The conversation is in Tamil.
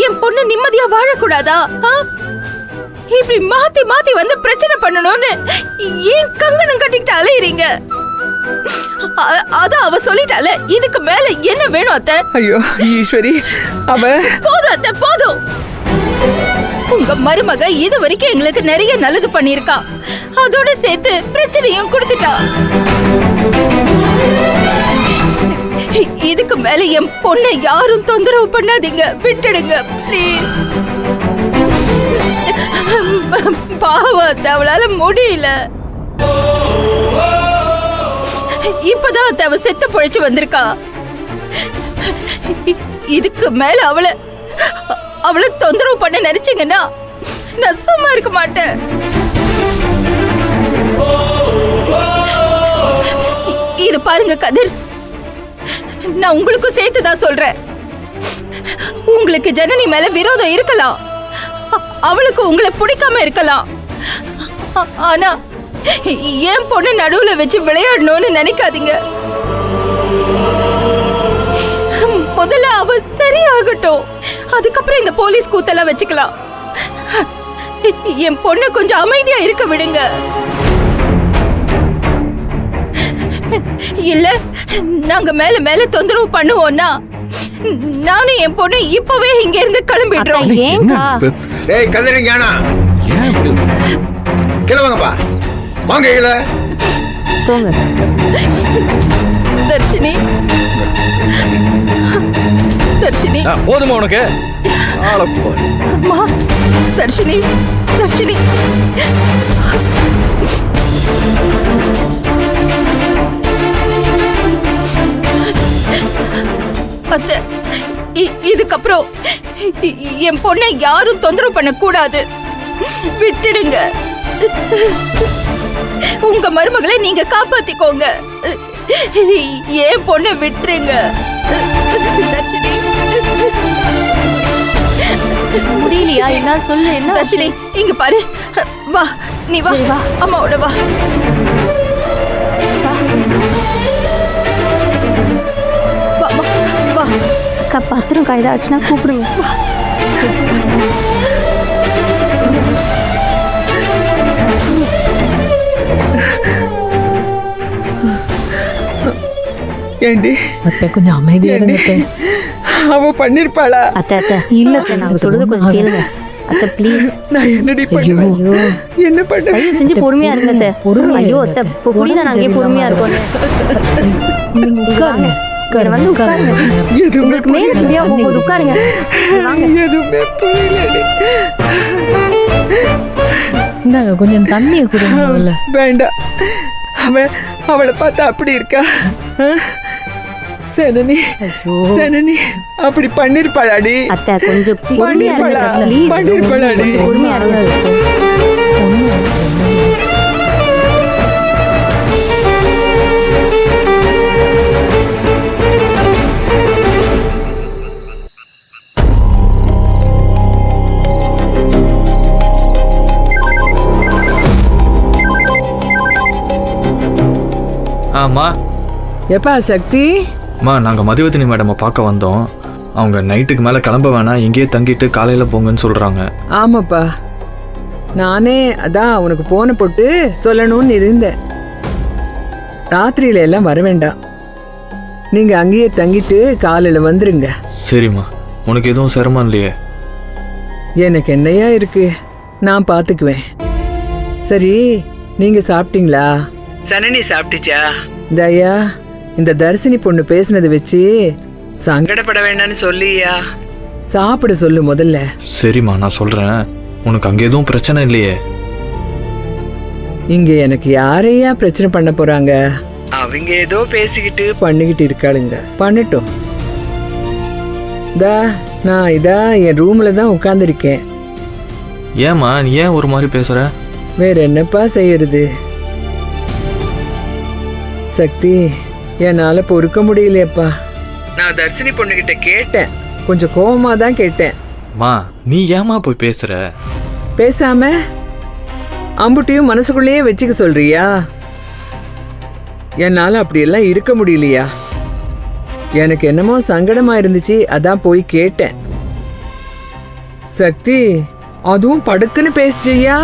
என் பொண்ணு நிம்மதியா வாழக்கூடாதா? இப்படி மாத்தி மாத்தி வந்து பிரச்சனை பண்ணணும்னு ஏன் கங்கணம் கட்டிக்கிட்டு அலையறீங்க? அதான் அவ சொல்லிட்டால, இதுக்கு மேல என்ன வேணும் அத்தை? ஐயோ ஈஸ்வரி, அவ போதும் அத்தை, போதும். உங்க மருமக இது வரைக்கும் எங்களுக்கு நிறைய நல்லது பண்ணிருக்கா, அதோட சேர்த்து பிரச்சனையும் கொடுத்துட்டா. இதுக்கு மேல என் பொண்ணை யாரும் தொந்தரவு பண்ணாதீங்க, விட்டுடுங்க ப்ளீஸ். பாவம், அவளால முடியல. இப்பதான் அவ செத்து பொழைச்சு வந்திருக்கா. இதுக்கு மேல அவளை தொந்தரவு பண்ண நினைச்சீங்கன்னா நான் சும்மா இருக்க மாட்டேன். இது பாருங்க கதிர், நான் உங்களுக்கும் சேர்த்துதான் சொல்றேன். உங்களுக்கு ஜனனி மேல விரோதம் இருக்கலாம், அவளுக்கு உங்களை பிடிக்காம இருக்கலாம். ஆனா என் பொண்ணு நடுவுல வச்சு விளையாடணும்னு நினைக்காதீங்க. முதல்ல அவ சரியாகட்டும், அதுக்கப்புறம் இந்த போலீஸ் கூத்தெல்லாம் வச்சுக்கலாம். என் பொண்ணு கொஞ்சம் அமைதியா இருக்க விடுங்க. இல்ல நாங்க மேல மேல தொந்தரவு பண்ணுவோம்னா நானும் என் பொண்ணு இப்பவே இங்க இருந்து கிளம்பிடுறோம். டேய் கதிரீங்கண்ணா, கீழே வாங்கப்பா, வாங்க கீழே போங்க. தர்ஷினி, தர்ஷினி, போதுமா உனக்கு? அம்மா, தர்ஷினி, தர்ஷினி. அத்தை, இதுக்கப்புறம் என் பொண்ணை யாரும் தொந்தரவு பண்ண கூடாது, விட்டுடுங்க. உங்க மருமகளை நீங்க காப்பாத்திக்கோங்க, என் பொண்ணை விட்டுருங்க. தர்ஷினி, முடியலையா? என்ன சொல்லு, என்ன? தர்ஷினி இங்க பாரு, வா, நீ வா, வா அம்மாவோட வா. அக்கா பத்திரம் கைதாச்சுன்னா கூப்பிடுங்க. ஏண்டி அத்தை கொஞ்சம் அமைதியா இருங்க. அவ பண்ணிருப்பாளா? அத்தை அத்தை இல்ல, நாங்க சொல்றது கொஞ்சம் கேளுங்க அத்தை ப்ளீஸ். நான் என்னடி பண்ணுவேன்? என்ன பண்ண? ஐயோ செஞ்சு பொறுமையா இருங்க அத்தை. ஐயோ அத்தை புரியல, நாங்க பொறுமையா இருக்கோம். உட்காருங்க, வந்து உட்காருங்க. உங்களுக்கு மேல தெரியா போகுது, உட்காருங்க. எதுவுமே புரியலடி. இந்தாங்க கொஞ்சம் தண்ணியை குடிங்க. வேண்டாம், அவளை பார்த்தா அப்படி இருக்கா? சனனி, சனனி அப்படி பண்ணிருப்பாளாடி? அத்தை கொஞ்சம் பொறுமையா இருங்க ப்ளீஸ். பண்ணிருப்பாளாடி? பொறுமையா இருங்க. ஆமா எப்பா சக்தி? அம்மா, நாங்கள் மதிவதினி மேடமை பார்க்க வந்தோம். அவங்க நைட்டுக்கு மேலே கிளம்ப வேணாம், இங்கேயே தங்கிட்டு காலையில் போங்கன்னு சொல்கிறாங்க. ஆமாப்பா, நானே அதான் உனக்கு போன போட்டு சொல்லணும்னு இருந்தேன். ராத்திரியில எல்லாம் வர வேண்டாம், நீங்க அங்கேயே தங்கிட்டு காலையில வந்துருங்க. சரிம்மா, உனக்கு எதுவும் சிரமம் இல்லையே? எனக்கு என்னையா இருக்கு, நான் பார்த்துக்குவேன். சரி, நீங்க சாப்பிட்டீங்களா? சனனி சாப்பிட்டுச்சா? தயா, இந்த தர்சினி பொண்ணு பேசினதை வச்சு சங்கடப்பட வேண்டாம்னு சொல்லியா? சாப்பிட சொல்லு முதல்ல. சரிம்மா, நான் சொல்கிறேன். உனக்கு அங்கே எதுவும் பிரச்சனை இல்லையே? இங்க எனக்கு யாரையா பிரச்சனை பண்ண போறாங்க? அவங்க ஏதோ பேசிக்கிட்டு பண்ணிக்கிட்டு இருக்காளுங்க, பண்ணட்டும். நான் என் ரூம்ல தான் உட்கார்ந்துருக்கேன். ஏம்மா, நீ ஏன் ஒரு மாதிரி பேசுற? வேற என்னப்பா செய்யறது? சக்தி, என்னால பொறுக்க முடியலையப்பா. நான் தர்சினி பொண்ணுகிட்ட கேட்டேன், கொஞ்சம் கோவமா தான் கேட்டேன். மா, நீ ஏமா போய் பேசுற? பேசாம அம்புட்டியும் மனசுக்குள்ளேயே வச்சுக்க சொல்றியா? என்னால அப்படியெல்லாம் இருக்க முடியலையா? எனக்கு என்னமோ சங்கடமா இருந்துச்சு, அதான் போய் கேட்டேன். சக்தி அதுவும் படுக்குன்னு பேசுச்சியா?